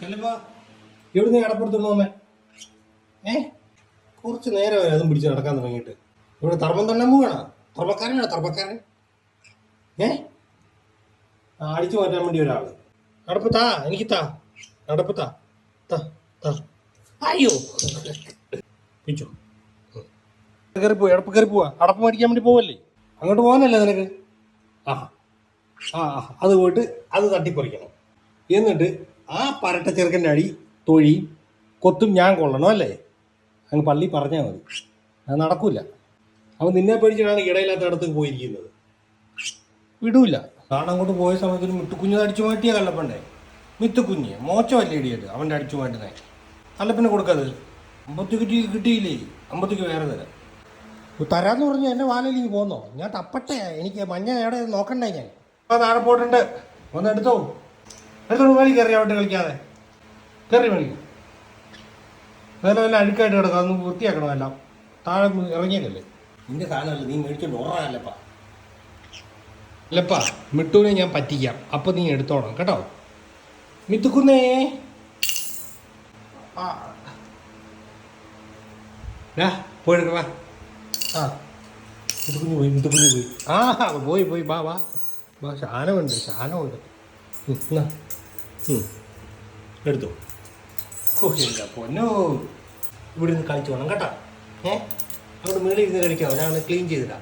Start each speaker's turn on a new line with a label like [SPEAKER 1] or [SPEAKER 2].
[SPEAKER 1] ചിലപ്പോ എവിടുന്ന് കടപ്പുറത്ത് പോന്നേ കുറച്ച് നേരമായി അതും പിടിച്ച് നടക്കാൻ തുടങ്ങിയിട്ട്. ഇവിടെ തർമ്മം തന്നെ പോവാണ്. തർമ്മക്കാരൻ അടിച്ചു മാറ്റാൻ വേണ്ടി ഒരാള്. നടപ്പ് താ, എനിക്ക് താ, നടപ്പ് താ. അയ്യോ പിടിച്ചോ. എടപ്പ് കയറി പോവാ. അടപ്പ് മേടിക്കാൻ വേണ്ടി പോവല്ലേ? അങ്ങോട്ട് പോകാനല്ലേ നിനക്ക്? ആ ആ അത് പോയിട്ട് അത് തട്ടിപ്പറിക്കണം. എന്നിട്ട് ആ പരട്ട ചെറുക്കൻ്റെ അടി തൊഴി കൊത്തും ഞാൻ കൊള്ളണം അല്ലേ? അങ്ങ് പള്ളി പറഞ്ഞാൽ മതി. അത് നടക്കൂല. അവൻ നിന്നെ പേടിച്ചിട്ടാണ് ഇടയില്ലാത്ത ഇടത്തേക്ക് പോയിരിക്കുന്നത്. വിടൂല. അങ്ങോട്ട് പോയ സമയത്ത് മിത്തുക്കുഞ്ഞ് അടിച്ചു മാറ്റിയ കല്ലപ്പണ്ടേ. മിത്തുക്കുഞ്ഞ് മോശമല്ലേ ഇടിയത് അവൻ്റെ അടിച്ചു മാറ്റുന്നേ. കല്ലപ്പനെ കൊടുക്കത്. അമ്പത്തിക്ക് കിട്ടിയില്ലേ? അമ്പത്തിക്ക് വേറെ തരാം. തരാന്ന് പറഞ്ഞ് എൻ്റെ വാലയിലേക്ക് പോന്നോ? ഞാൻ തപ്പട്ടെ. എനിക്ക് മഞ്ഞ എവിടെ നോക്കണ്ടേ? ഞാൻ താഴെ പോയിട്ടുണ്ട്. ഒന്ന് എടുത്തോ മേളി കയറി അവിടെ കളിക്കാതെ കയറി മേളിക്കും. വേറെ വല്ല അഴുക്കായിട്ട് കിടക്കാം. അതൊന്ന് വൃത്തിയാക്കണം. എല്ലാം താഴെ ഇറങ്ങിയതല്ലേ. നിന്റെ സാധനമല്ല, നീ മേടിച്ചോണ്ട് ഓർമ്മ. അല്ലപ്പാ മിട്ടുവിനെ ഞാൻ പറ്റിക്കാം. അപ്പം നീ എടുത്തോണം കേട്ടോ. മിത്തുക്കുന്നേ പോയെടുക്കടാ. ആ മിത്തുക്കുഞ്ഞ് പോയി. പോയി വാ. ശാനമുണ്ട്. എടുത്തോ. ഇല്ല പൊന്നോ, ഇവിടെ നിന്ന് കളിച്ചു വേണം കേട്ടോ. അവിടെ മേളിൽ ഇരുന്ന് കളിക്കാമോ? ഞാൻ ക്ലീൻ ചെയ്തിടാം.